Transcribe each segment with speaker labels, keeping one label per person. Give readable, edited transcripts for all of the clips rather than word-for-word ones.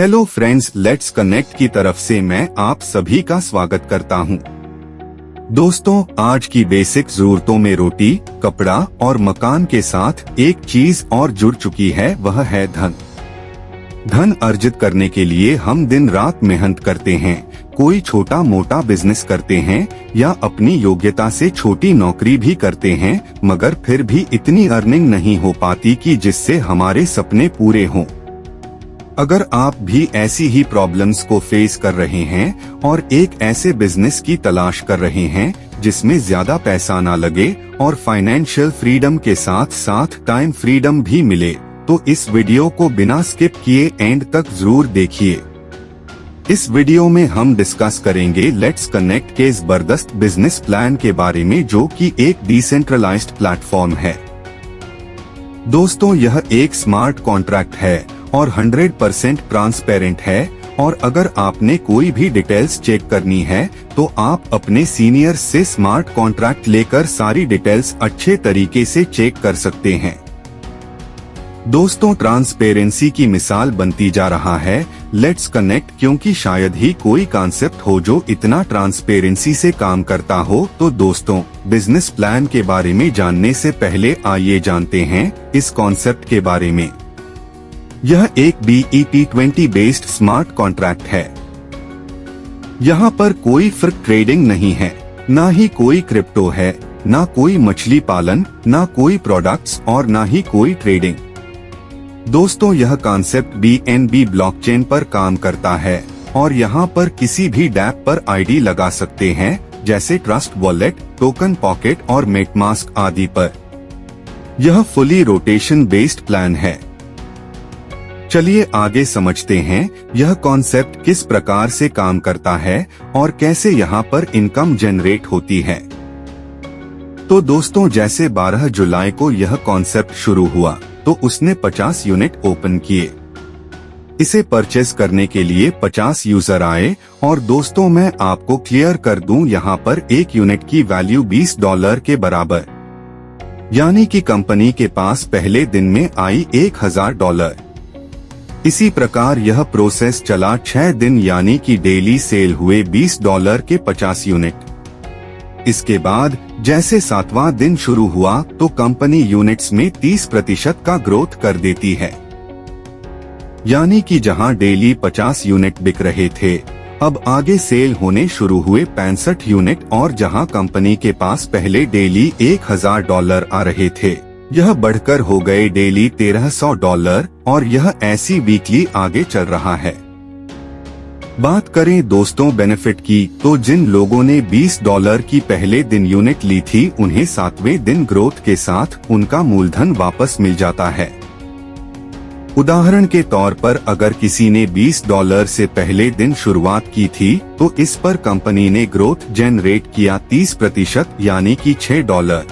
Speaker 1: Hello friends, let's connect की तरफ से मैं आप सभी का स्वागत करता हूं। दोस्तों, आज की बेसिक जरूरतों में रोटी, कपड़ा और मकान के साथ एक चीज और जुड़ चुकी है, वह है धन। धन अर्जित करने के लिए हम दिन रात मेहनत करते हैं, कोई छोटा मोटा बिजनेस करते हैं या अपनी योग्यता से छोटी नौकरी भी करते हैं, मगर फिर भी इतनी अर्निंग नहीं हो पाती कि जिससे हमारे सपने पूरे हों। अगर आप भी ऐसी ही प्रॉब्लम्स को फेस कर रहे हैं और एक ऐसे बिजनेस की तलाश कर रहे हैं जिसमें ज्यादा पैसा ना लगे और फाइनेंशियल फ्रीडम के साथ साथ टाइम फ्रीडम भी मिले, तो इस वीडियो को बिना स्किप किए एंड तक जरूर देखिए। इस वीडियो में हम डिस्कस करेंगे लेट्स कनेक्ट के जबरदस्त बिजनेस प्लान के बारे में, जो कि एक डिसेंट्रलाइज्ड प्लेटफॉर्म है। दोस्तों, यह एक स्मार्ट कॉन्ट्रैक्ट है और 100% ट्रांसपेरेंट है, और अगर आपने कोई भी डिटेल्स चेक करनी है तो आप अपने सीनियर से स्मार्ट कॉन्ट्रैक्ट लेकर सारी डिटेल्स अच्छे तरीके से चेक कर सकते हैं। दोस्तों, ट्रांसपेरेंसी की मिसाल बनती जा रहा है लेट्स कनेक्ट, क्योंकि शायद ही कोई कॉन्सेप्ट हो जो इतना ट्रांसपेरेंसी से काम करता हो। तो दोस्तों, बिजनेस प्लान के बारे में जानने से पहले आइए जानते हैं इस कॉन्सेप्ट के बारे में। यह एक BEP20 बेस्ड स्मार्ट कॉन्ट्रैक्ट है। यहाँ पर कोई फ्रिक ट्रेडिंग नहीं है, ना ही कोई क्रिप्टो है, ना कोई मछली पालन, ना कोई प्रोडक्ट्स और ना ही कोई ट्रेडिंग। दोस्तों, यह कॉन्सेप्ट BNB ब्लॉकचेन पर काम करता है और यहाँ पर किसी भी डैप पर ID लगा सकते हैं, जैसे ट्रस्ट वॉलेट, टोकन पॉकेट और मेटमास्क आदि पर। यह फुली रोटेशन बेस्ड प्लान है। चलिए आगे समझते हैं यह कॉन्सेप्ट किस प्रकार से काम करता है और कैसे यहाँ पर इनकम जनरेट होती है। तो दोस्तों, जैसे 12 जुलाई को यह कॉन्सेप्ट शुरू हुआ तो उसने 50 यूनिट ओपन किए। इसे परचेज करने के लिए 50 यूजर आए, और दोस्तों मैं आपको क्लियर कर दूं, यहाँ पर एक यूनिट की वैल्यू $20 के बराबर, यानी कि कंपनी के पास पहले दिन में आई $1000। इसी प्रकार यह प्रोसेस चला 6 दिन, यानी कि डेली सेल हुए $20 के 50 यूनिट। इसके बाद जैसे 7वां दिन शुरू हुआ तो कंपनी यूनिट्स में 30% का ग्रोथ कर देती है, यानी कि जहां डेली 50 यूनिट बिक रहे थे, अब आगे सेल होने शुरू हुए 65 यूनिट, और जहां कंपनी के पास पहले डेली $1000 आ रहे थे, यह बढ़कर हो गए डेली $1300, और यह ऐसी वीकली आगे चल रहा है। बात करें दोस्तों बेनिफिट की, तो जिन लोगों ने $20 की पहले दिन यूनिट ली थी, उन्हें 7वें दिन ग्रोथ के साथ उनका मूलधन वापस मिल जाता है। उदाहरण के तौर पर अगर किसी ने $20 से पहले दिन शुरुआत की थी, तो इस पर कंपनी ने ग्रोथ जनरेट किया 30%, यानी कि $6।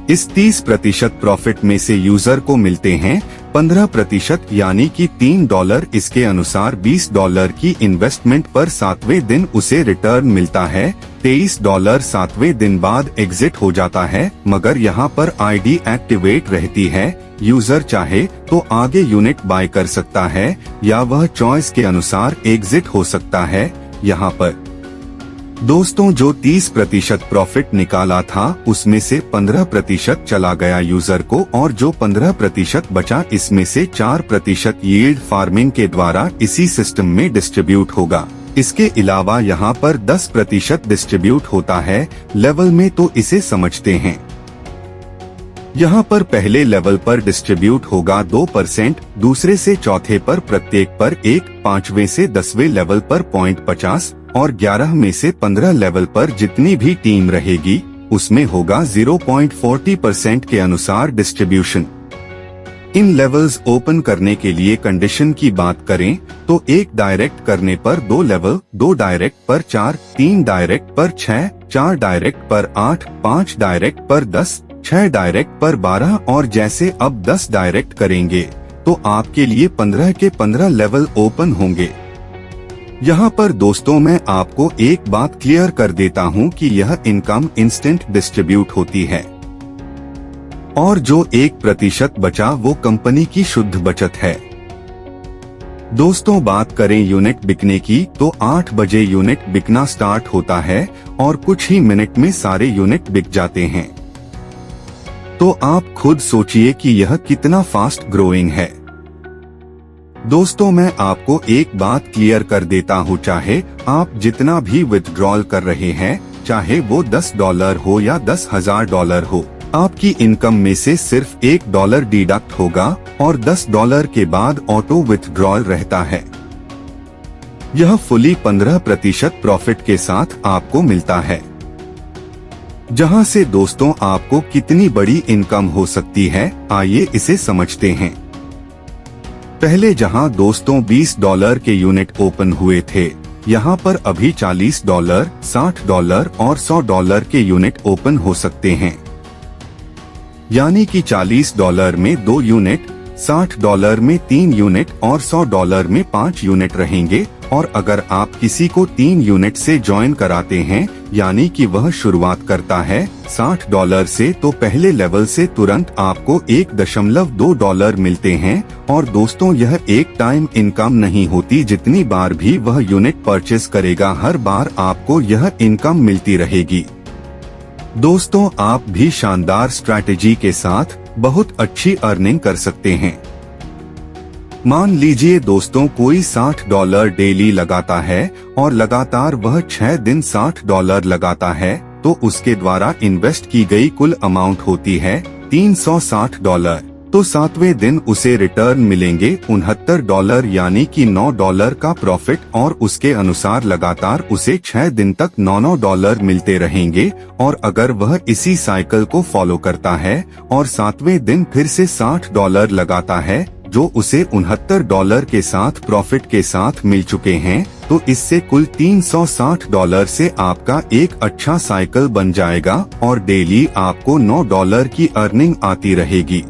Speaker 1: इस 30% प्रॉफिट में से यूजर को मिलते हैं 15%, यानी कि $3। इसके अनुसार $20 की इन्वेस्टमेंट पर 7वें दिन उसे रिटर्न मिलता है $23। 7वें दिन बाद एग्जिट हो जाता है, मगर यहाँ पर ID एक्टिवेट रहती है। यूजर चाहे तो आगे यूनिट बाय कर सकता है या वह चॉइस के अनुसार एग्जिट हो सकता है। यहाँ पर दोस्तों, जो 30% प्रॉफिट निकाला था उसमें से 15% चला गया यूजर को, और जो 15% बचा इसमें से 4% यील्ड फार्मिंग के द्वारा इसी सिस्टम में डिस्ट्रीब्यूट होगा। इसके अलावा यहाँ पर 10% डिस्ट्रीब्यूट होता है लेवल में, तो इसे समझते हैं। यहाँ पर पहले लेवल पर डिस्ट्रीब्यूट होगा 2%, दूसरे से चौथे पर प्रत्येक पर 1, 5वें से 10वें लेवल पर 0.50 और 11 में से 15 लेवल पर जितनी भी टीम रहेगी उसमें होगा 0.40% के अनुसार डिस्ट्रीब्यूशन। इन लेवल्स ओपन करने के लिए कंडीशन की बात करें तो 1 डायरेक्ट करने पर 2 लेवल, 2 डायरेक्ट पर 4, 3 डायरेक्ट पर 6, 4 डायरेक्ट पर 8, 5 डायरेक्ट पर 10, 6 डायरेक्ट पर 12, और जैसे अब 10 डायरेक्ट करेंगे तो आपके लिए 15 के 15 लेवल ओपन होंगे। यहाँ पर दोस्तों मैं आपको एक बात क्लियर कर देता हूँ कि यह इनकम इंस्टेंट डिस्ट्रीब्यूट होती है, और जो 1% बचा वो कंपनी की शुद्ध बचत है। दोस्तों बात करें यूनिट बिकने की तो 8 बजे यूनिट बिकना स्टार्ट होता है और कुछ ही मिनट में सारे यूनिट बिक जाते हैं। तो आप खुद सोचिए कि यह कितना फास्ट ग्रोइंग है। दोस्तों मैं आपको एक बात क्लियर कर देता हूँ, चाहे आप जितना भी विथड्रॉल कर रहे हैं, चाहे वो $10 हो या $10,000 हो, आपकी इनकम में से सिर्फ $1 डिडक्ट होगा और $10 के बाद ऑटो विथड्रॉल रहता है। यह फुली 15% प्रॉफिट के साथ आपको मिलता है। जहां से दोस्तों आपको कितनी बड़ी इनकम हो सकती है, आइए इसे समझते हैं। पहले जहां दोस्तों $20 के यूनिट ओपन हुए थे, यहां पर अभी $40, $60 और $100 के यूनिट ओपन हो सकते हैं। यानी कि $40 में 2 यूनिट, $60 में 3 यूनिट और $100 में 5 यूनिट रहेंगे। और अगर आप किसी को 3 यूनिट से ज्वाइन कराते हैं, यानी कि वह शुरुआत करता है $60 से, तो पहले लेवल से तुरंत आपको $1.2 मिलते हैं। और दोस्तों यह एक टाइम इनकम नहीं होती, जितनी बार भी वह यूनिट परचेस करेगा हर बार आपको यह इनकम मिलती रहेगी। दोस्तों आप भी शानदार स्ट्रैटेजी के साथ बहुत अच्छी अर्निंग कर सकते हैं। मान लीजिए दोस्तों कोई $60 डेली लगाता है और लगातार वह 6 दिन $60 लगाता है, तो उसके द्वारा इन्वेस्ट की गई कुल अमाउंट होती है $360। तो 7वें दिन उसे रिटर्न मिलेंगे $69, यानी कि $9 का प्रॉफिट। और उसके अनुसार लगातार उसे 6 दिन तक $9 मिलते रहेंगे। और अगर वह इसी साइकिल को फॉलो करता है और 7वें दिन फिर से $60 लगाता है, जो उसे $69 के साथ प्रॉफिट के साथ मिल चुके हैं, तो इससे कुल $360 से आपका एक अच्छा साइकिल बन जाएगा और डेली आपको $9 की अर्निंग आती रहेगी।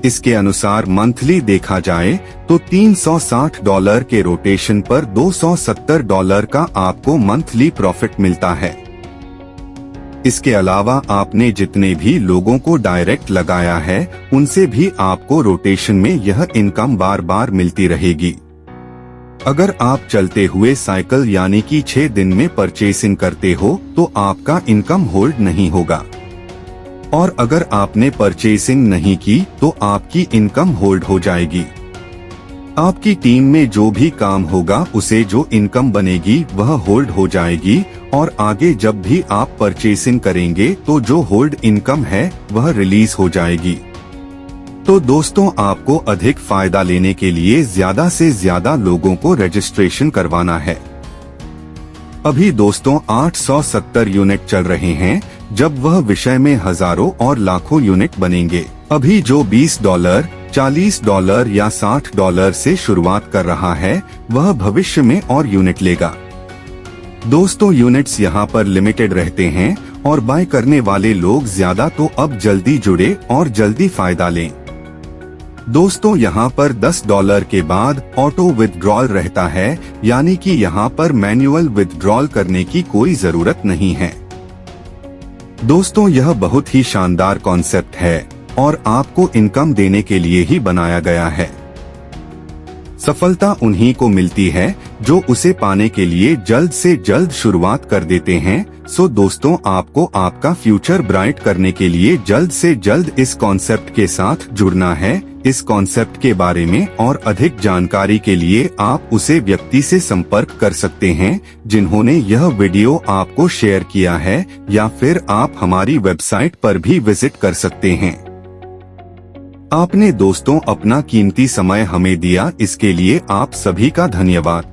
Speaker 1: इसके अनुसार मंथली देखा जाए तो $360 के रोटेशन पर $270 का आपको मंथली प्रॉफिट मिलता है। इसके अलावा आपने जितने भी लोगों को डायरेक्ट लगाया है, उनसे भी आपको रोटेशन में यह इनकम बार बार मिलती रहेगी। अगर आप चलते हुए साइकिल यानी कि 6 दिन में परचेसिंग करते हो, तो आपका इनकम होल्ड नहीं होगा। और अगर आपने परचेसिंग नहीं की, तो आपकी इनकम होल्ड हो जाएगी। आपकी टीम में जो भी काम होगा, उसे जो इनकम बनेगी वह होल्ड हो जाएगी। और आगे जब भी आप परचेसिंग करेंगे, तो जो होल्ड इनकम है वह रिलीज हो जाएगी। तो दोस्तों आपको अधिक फायदा लेने के लिए ज्यादा से ज्यादा लोगों को रजिस्ट्रेशन करवाना है। अभी दोस्तों 870 यूनिट चल रहे हैं, जब वह विषय में हजारों और लाखों यूनिट बनेंगे। अभी जो $20, $40 या $60 से शुरुआत कर रहा है, वह भविष्य में और यूनिट लेगा। दोस्तों यूनिट्स यहाँ पर लिमिटेड रहते हैं और बाय करने वाले लोग ज्यादा, तो अब जल्दी जुड़े और जल्दी फायदा लें। दोस्तों यहाँ पर $10 के बाद ऑटो विथड्रॉल रहता है, यानी कि यहाँ पर मैन्युअल विथड्रॉल करने की कोई जरूरत नहीं है। दोस्तों यह बहुत ही शानदार कॉन्सेप्ट है और आपको इनकम देने के लिए ही बनाया गया है। सफलता उन्हीं को मिलती है जो उसे पाने के लिए जल्द से जल्द शुरुआत कर देते हैं। सो दोस्तों आपको आपका फ्यूचर ब्राइट करने के लिए जल्द से जल्द इस कॉन्सेप्ट के साथ जुड़ना है। इस कॉन्सेप्ट के बारे में और अधिक जानकारी के लिए आप उसे व्यक्ति से संपर्क कर सकते हैं जिन्होंने यह वीडियो आपको शेयर किया है, या फिर आप हमारी वेबसाइट पर भी विजिट कर सकते हैं। आपने दोस्तों अपना कीमती समय हमें दिया, इसके लिए आप सभी का धन्यवाद।